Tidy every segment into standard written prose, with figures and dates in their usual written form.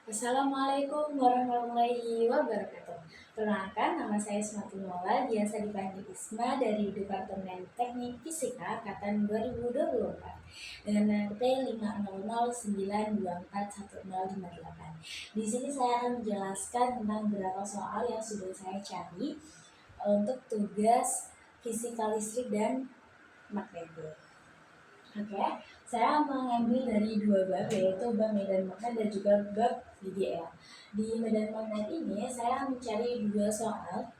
Assalamualaikum warahmatullahi wabarakatuh. Perkenalkan, nama saya Ismatul, biasa dipanggil Isma dari Departemen Teknik Fisika Angkatan 2024 dengan NPT 50092410058. Di sini saya akan menjelaskan tentang beberapa soal yang sudah saya cari untuk tugas fisika listrik dan magnetik. Oke, saya mengambil dari dua bab, yaitu bab medan magnet dan juga bab DDL. Di medan magnet ini saya mencari dua soal.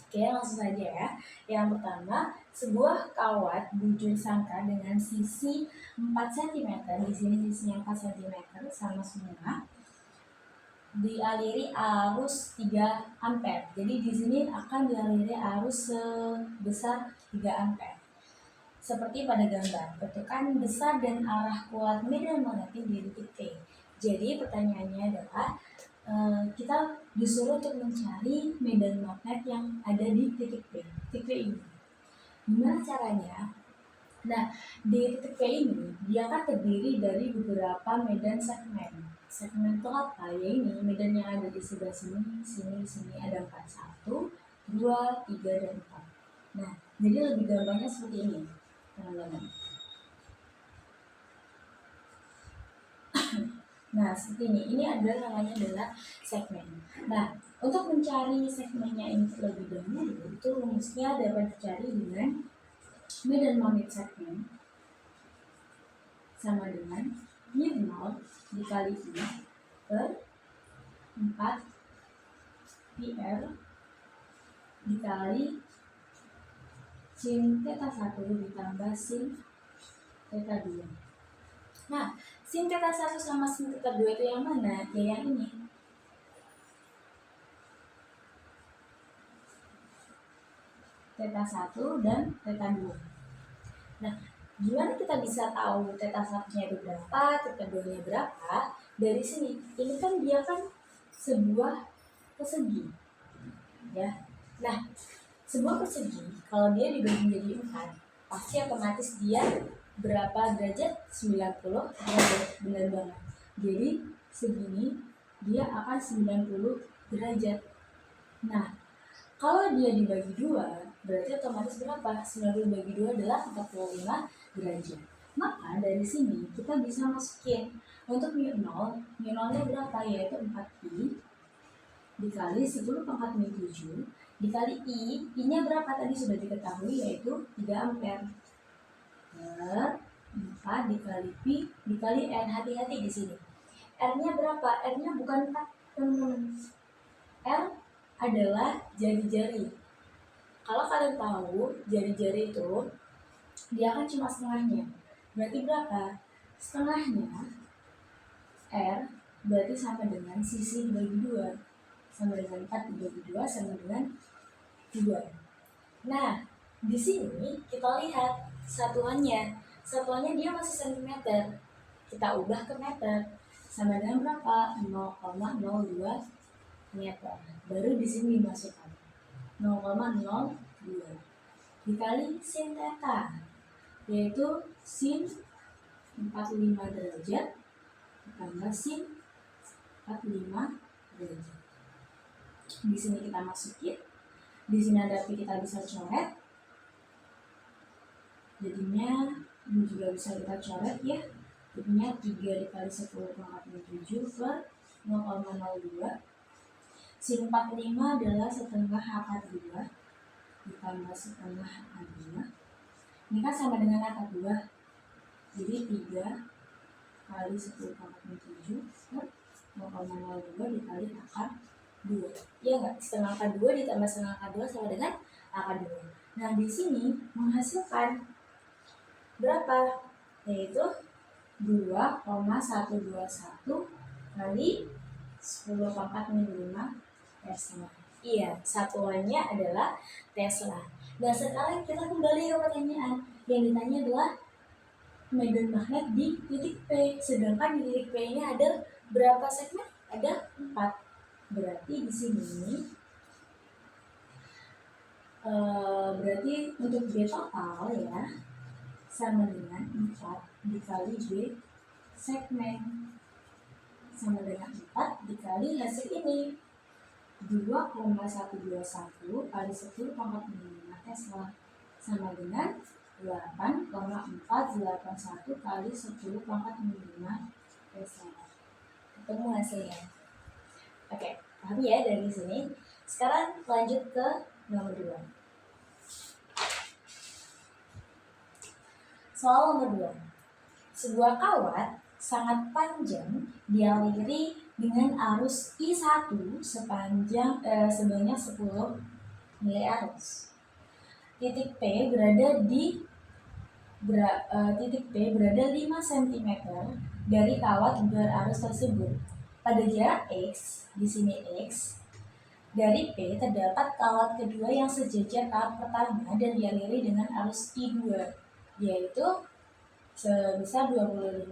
Oke, langsung saja ya. Yang pertama, sebuah kawat bujur sangka dengan sisi 4 cm, di sini sisinya 4 cm sama semua, dialiri arus 3 ampere. Jadi di sini akan dialiri arus sebesar 3 ampere. Seperti pada gambar, bentukan besar dan arah kuat medan magnetik di titik P. Jadi pertanyaannya adalah kita disuruh untuk mencari medan magnet yang ada di titik P. Titik P ini. Gimana caranya? Nah, di titik P ini dia akan terdiri dari beberapa medan segmen. Segmen itu apa? Ya ini medan yang ada di sebelah sini, sini ada 4. 1, 2, 3, dan 4. Nah, jadi lebih gampangnya seperti ini, teman-teman. Nah, seperti ini. Ini namanya adalah segmen. Nah, untuk mencari segmennya ini terlebih dahulu, itu rumusnya dapat dicari dengan medan magnet segmen sama dengan mu0 dikali I per 4 PR dikali sin theta 1 ditambah sin theta 2. Nah, sin theta 1 sama sin theta 2 itu yang mana? Ya yang ini. Theta 1 dan theta 2. Nah, gimana kita bisa tahu theta 1-nya itu berapa, theta 2-nya berapa? Dari sini. Ini kan dia kan sebuah persegi. Ya. Nah, sebuah persegi kalau dia dibagi menjadi 4, pasti otomatis dia berapa derajat? 90 derajat. Benar banget. Jadi segini dia akan 90 derajat. Nah, kalau dia dibagi 2, berarti otomatis berapa? 90 bagi 2 adalah 45 derajat. Maka dari sini kita bisa masukin untuk mu0, mu0-nya berapa? Yaitu 4I dikali 10 pangkat mu7 dikali I-nya berapa tadi sudah diketahui, yaitu 3 ampere per 4 dikali Pi dikali N. Hati-hati di sini. R-nya berapa? R-nya bukan 4, teman-teman. R adalah jari-jari. Kalau kalian tahu jari-jari itu dia kan cuma setengahnya. Berarti berapa? Setengahnya R berarti sama dengan sisi dibagi 2. Sama dengan 4 dibagi 2 sama dengan 2. Nah, di sini kita lihat satuannya. Satuannya dia masih sentimeter. Kita ubah ke meter. Sama dengan berapa? 0,02 meter. Baru di sini dimasukkan 0,02 dikali sin theta, yaitu sin 45 derajat ditambah sin 45 derajat. Di sini kita masukin. Di sini ada Pi, kita bisa coret. Jadinya ini juga bisa kita coret ya. Jadinya 3 dikali 10 pangkat 7 per 0,02. Sin 45 adalah setengah akar 2 ditambah setengah akar 2. Ini kan sama dengan akar 2. Jadi 3 kali 10 pangkat 7 per 0,02 dikali akar 2. Ya enggak? Setengah akar 2 ditambah setengah akar 2 sama dengan akar 2. Nah, di sini menghasilkan berapa? Yaitu 2,121 kali 10 pangkat 5 Tesla. Iya, satuannya adalah Tesla. Nah, sekarang kita kembali ke pertanyaan. Yang ditanya adalah medan magnet di titik P. Sedangkan di titik P ini ada berapa segmen? Ada 4. Berarti di sini berarti untuk B total ya sama dengan 4 dikali B segmen. sama dengan 4 dikali hasil ini. 2,121 kali 10 pangkat 5 Tesla sama dengan 8,481 kali 10 pangkat 5 Tesla. Ketemu hasilnya. Oke, paham ya dari sini. Sekarang lanjut ke nomor 2. Soal nomor 2. Sebuah kawat sangat panjang dialiri dengan arus I1 sebanyak 10 miliarus. Titik P berada 5 cm dari kawat berarus tersebut. Pada jarak X, di sini X, dari P terdapat kawat kedua yang sejajar kawat pertama dan dialiri dengan arus I2, yaitu sebesar 25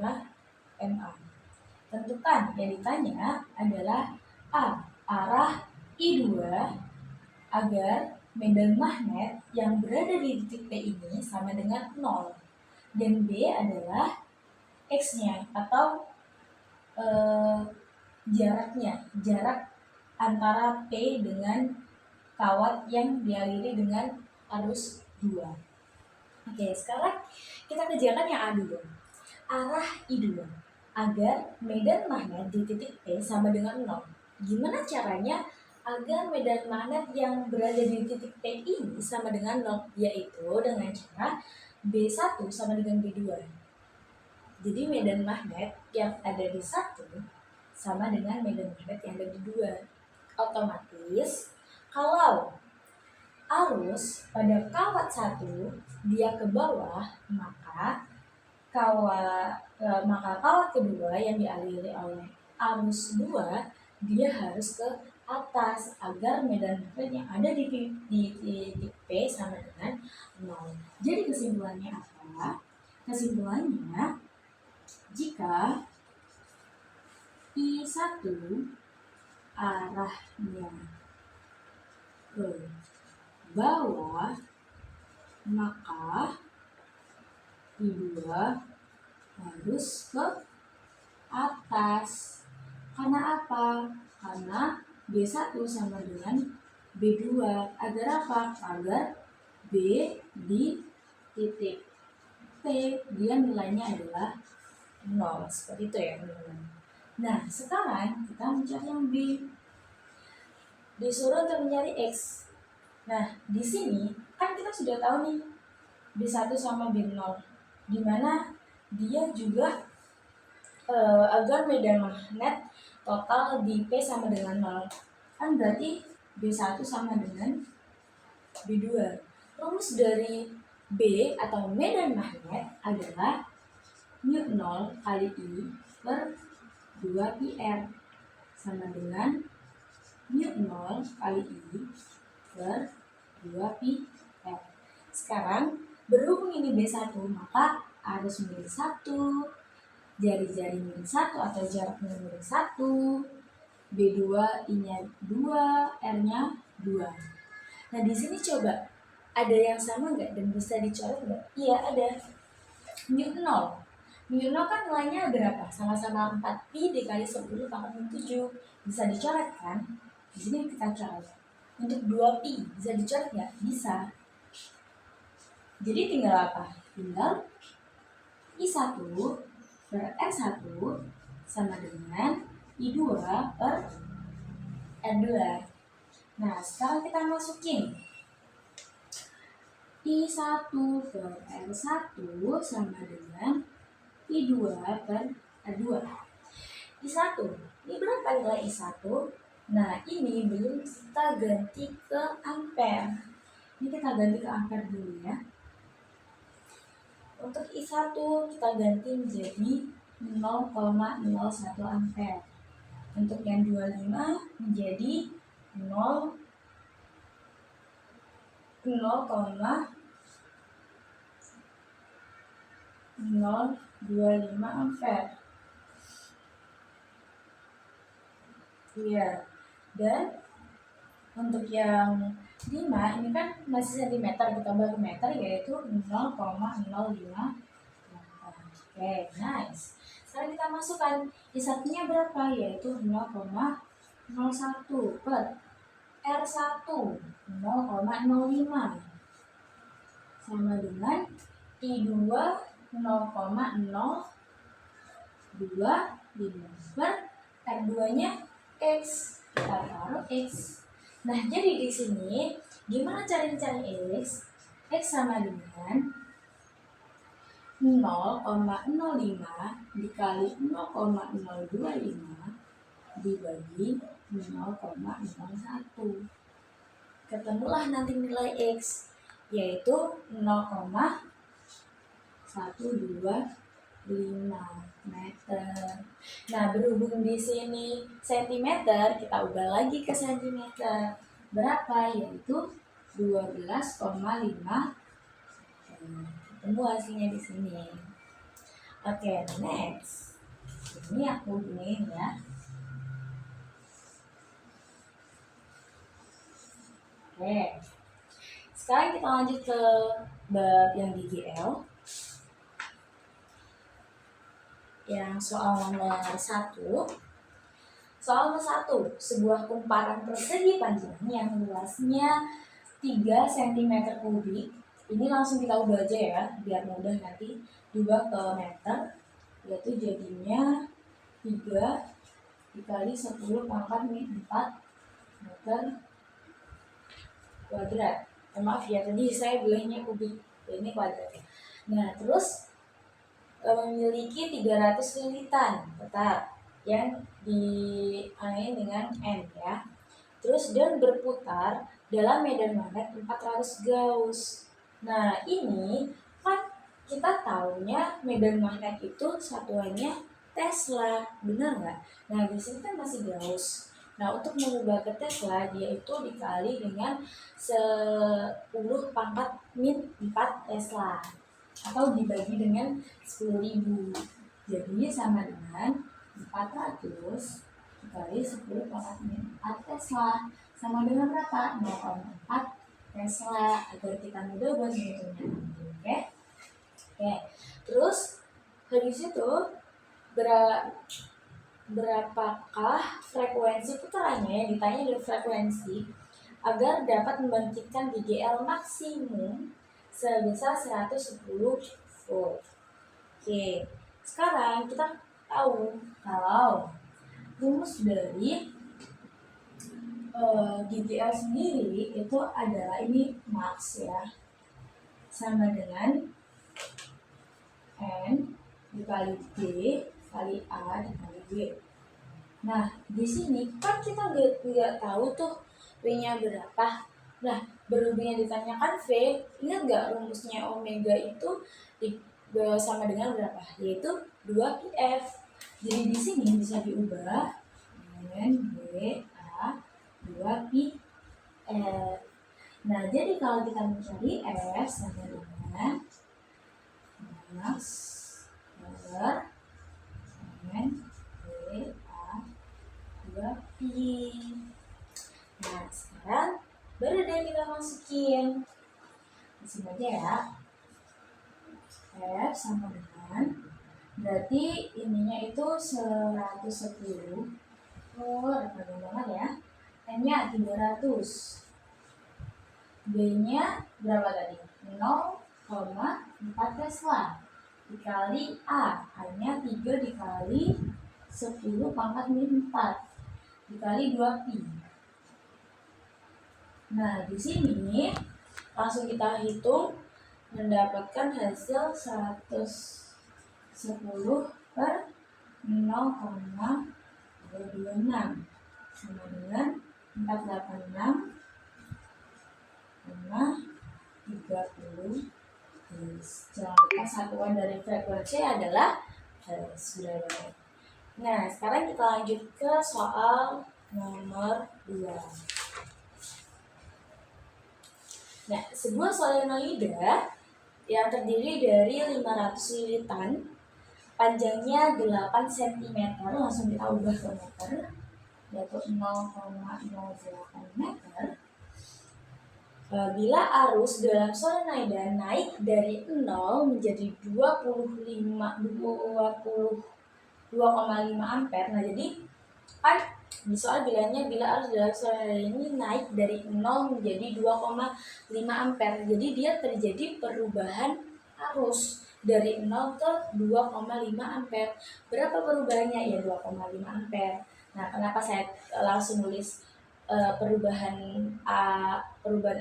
mA. Tentukan, yang ditanya adalah A. Arah I2 agar medan magnet yang berada di titik P ini sama dengan 0. Dan B adalah X-nya atau jarak antara P dengan kawat yang dialiri dengan arus 2. Oke, sekarang kita kerjakan yang A dulu. Arah I2 agar medan magnet di titik P sama dengan 0. Gimana caranya agar medan magnet yang berada di titik P ini sama dengan 0? Yaitu dengan cara B1 sama dengan B2. Jadi medan magnet yang ada di 1 sama dengan medan magnet yang ada di 2. Otomatis kalau arus pada kawat 1 dia ke bawah, maka kawat kedua yang dialiri oleh arus 2 dia harus ke atas agar medan magnet yang ada di titik P sama dengan 0. Jadi kesimpulannya apa? Kesimpulannya, jika I1 arahnya ke bawah, maka I2 harus ke atas. Karena apa? Karena B1 sama dengan B2. Agar apa? Agar B di titik P dia nilainya adalah 0. Seperti itu ya teman-teman. Nah, sekarang kita mencari yang B. Disuruh untuk mencari X. Nah, di sini kan kita sudah tahu nih B1 sama B0, di mana dia juga agar medan magnet total di P sama dengan 0. Kan berarti B1 sama dengan B2. Rumus dari B atau medan magnet adalah μ0 kali I per 2πr sama dengan μ0 kali I per 2πr. Sekarang berhubung ini B1, maka arus milik 1, jari-jari milik 1 atau jaraknya milik 1, B2 I-nya 2, R-nya 2. Nah, di sini coba ada yang sama nggak dan bisa dicoret nggak? Iya, ada. μ0 kan nilainya berapa? Sama-sama 4pi dikali 10 pangkat 7. Bisa dicoret kan? Di sini kita coret. Untuk 2pi bisa dicoret nggak? Bisa. Jadi tinggal apa? Tinggal I1 per R1 sama dengan I2 per R2. Nah, sekarang kita masukin I1 per R1 sama dengan I2 per R2. I1, ini berapa nilai I1? Nah, ini belum kita ganti ke ampere. Ini kita ganti ke ampere dulu ya. Untuk I1 kita ganti menjadi 0,01 ampere. Untuk yang 25 menjadi 0,025 ampere. Iya. Dan untuk yang 5 ini kan masih sentimeter, kita tambah ke meter yaitu 0,05 meter. Oke, nice. Sekarang kita masukkan I1-nya berapa? Yaitu 0,01 per R1 0,05 sama dengan I2 0,025 per R2-nya X. Kita taruh X. Nah, jadi di sini gimana cara cari X? X sama dengan 0,05 dikali 0,025 dibagi 0,01. Ketemulah nanti nilai X, yaitu 0,125 meter. Nah, berhubung di sini sentimeter, kita ubah lagi ke sentimeter. Berapa? Yaitu 12,5. Ketemu hasilnya di sini. Oke, next. Ini aku giniin ya. Oke. Sekarang kita lanjut ke bab yang di GL. Yang soal nomor 1. Soal nomor 1, sebuah kumparan persegi panjang yang luasnya 3 cm kubik. Ini langsung kita ubah aja ya, biar mudah nanti diubah ke meter, yaitu jadinya 3 dikali 10 pangkat 4 meter kuadrat. Maaf ya, tadi saya bilangnya kubik, ini kuadrat. Nah, terus memiliki 300 lilitan tetap yang dialami dengan N ya. Terus dan berputar dalam medan magnet 400 Gauss. Nah, ini kan kita taunya medan magnet itu satuannya Tesla, benar nggak? Nah, di sini kan masih Gauss. Nah, untuk mengubah ke Tesla, dia itu dikali dengan 10 pangkat min 4 Tesla. Atau dibagi dengan 10.000. Jadi sama dengan 400 dikali 10 pangkat min 4 Tesla. Sama dengan berapa? 0,4 Tesla. Agar kita mudah buat menghitungnya. Oke? Oke. Terus habis itu berapakah frekuensi putarannya? Yang ditanya adalah frekuensi agar dapat membangkitkan BGL maksimum sebesar 110 volt. Oke, sekarang kita tahu kalau rumus dari GGL sendiri itu adalah ini max ya, sama dengan N dikali G kali A dikali G. Nah, di sini kan kita nggak tahu tuh V-nya berapa. Nah, berhubung yang ditanyakan V, ingat nggak rumusnya omega itu sama dengan berapa? Yaitu 2πf. Jadi di sini bisa diubah dengan BA 2πf. Nah, jadi kalau kita mencari F sama dengan max power dengan BA 2π. Nah, sekarang baru deh kita masukin di sini aja ya. F sama dengan, berarti ininya itu 110. Banyak banget ya. N-nya 300. B-nya berapa tadi? 0,4 Tesla dikali A. A-nya 3 dikali 10 pangkat min 4 dikali 2π. Nah, di sini langsung kita hitung, mendapatkan hasil 110 per 0,226 sama dengan 486,30. Jangan lupa satuan dari frekuensi adalah Hertz. Nah, sekarang kita lanjut ke soal nomor 2. Nah, sebuah solenoida yang terdiri dari 500 lilitan, panjangnya 8 cm, langsung kita ubah ke meter, yaitu 0,08 meter. Bila arus dalam solenoida naik dari 0 menjadi 2,5 ampere. Nah, jadi kan di soal bilangnya bila arus dalam solenoida ini naik dari 0 menjadi 2,5 ampere. Jadi dia terjadi perubahan arus dari 0 ke 2,5 ampere. Berapa perubahannya? Ya 2,5 ampere. Nah, kenapa saya langsung nulis perubahan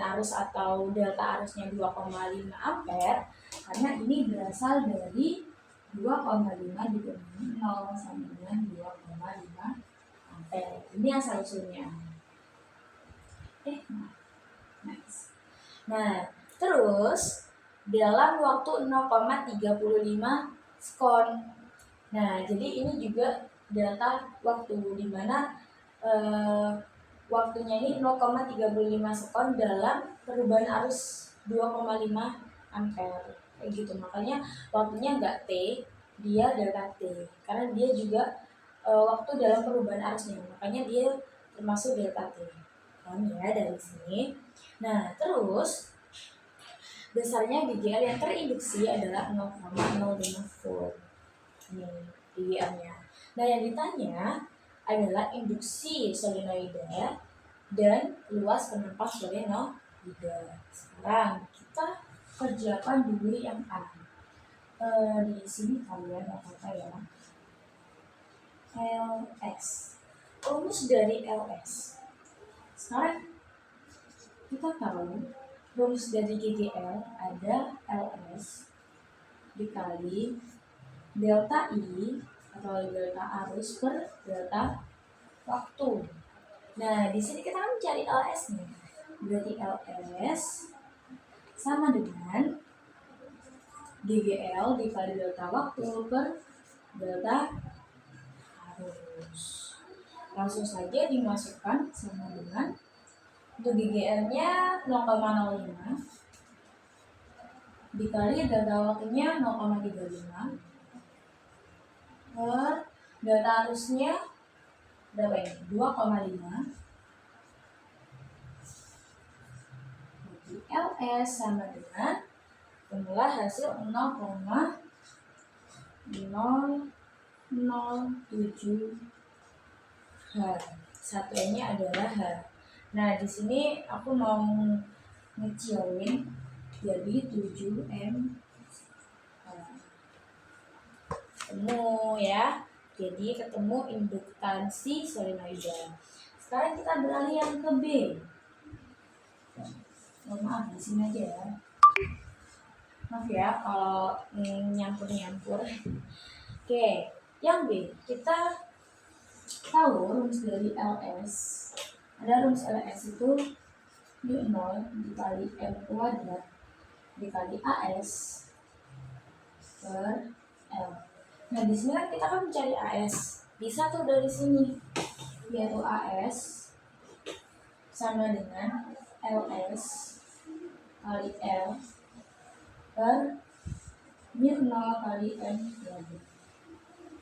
arus atau delta arusnya 2,5 ampere? Karena ini berasal dari 2,5 dikurangi 0 sama dengan 2,5 ampere. Ini asal usulnya. Next. Nah, terus dalam waktu 0,35 sekon. Nah, jadi ini juga delta waktu, di mana waktunya ini 0,35 sekon dalam perubahan arus 2,5 ampere. Kayak gitu. Makanya waktunya enggak T, dia delta T. Karena dia juga waktu dalam perubahan arusnya. Makanya dia termasuk delta T. Paham ya dari sini? Nah, terus besarnya GGL yang terinduksi adalah 0,05 volt. Ini GGL-nya. Nah, yang ditanya adalah induksi solenoida dan luas penampang solenoida. Sekarang kita kerjakan dulu yang A. Di sini kalian apa ya? LS. Rumus dari LS. Sekarang kita tahu rumus dari GGL ada LS dikali delta I atau delta arus per delta waktu. Nah, di sini kita akan mencari LS-nya. Berarti LS sama dengan GGL dikali delta waktu per delta arus. Langsung saja dimasukkan sama dengan, untuk GGL-nya 0,05 dikali delta waktunya 0,35 per delta arusnya berapa ini? 2,5. Jadi LS sama dengan jumlah hasil 0,007 H. Satuannya adalah H. Nah, di sini aku mau ngecilin jadi 7M. Ketemu ya. Jadi ketemu induktansi solenoida. Sekarang kita beralih yang ke B. Maaf, di sini aja ya. Maaf ya kalau nyampur-nyampur. Oke, yang B, kita tahu rumus dari LS. Ada rumus LS itu mu0 dikali M kuadrat dikali AS per L. Nah, di sini kan kita kan mencari AS. Bisa tuh dari sini, yaitu AS sama dengan LS kali L per mu0 kali M kuadrat.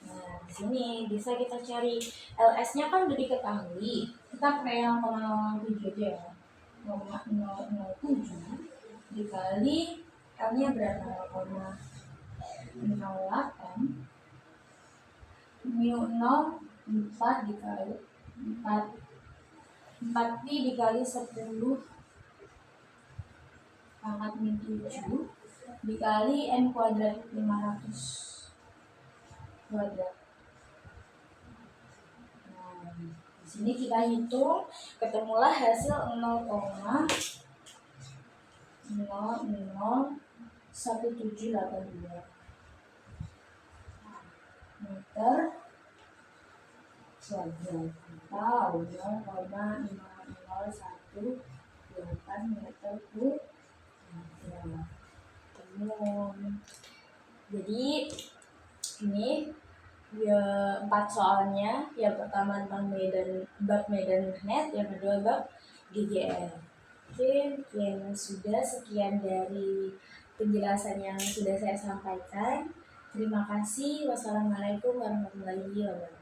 Nah, di sini bisa kita cari LS-nya kan udah diketahui. Kita pakai yang 0,07 aja ya. 0,007 dikali L-nya berapa? 0,08 mu0 4 dikali 4 pi dikali 10 pangkat min 7 dikali N kuadrat 500 kuadrat. Nah, di sini kita hitung, ketemulah hasil 0,001782 meter kuadrat atau 0,5018 meter kuadrat. Jadi ini ya 4 soalnya. Yang pertama tentang bab medan magnet, yang kedua bab GGL. Oke, yang sudah sekian dari penjelasan yang sudah saya sampaikan. Terima kasih. Wassalamualaikum warahmatullahi wabarakatuh.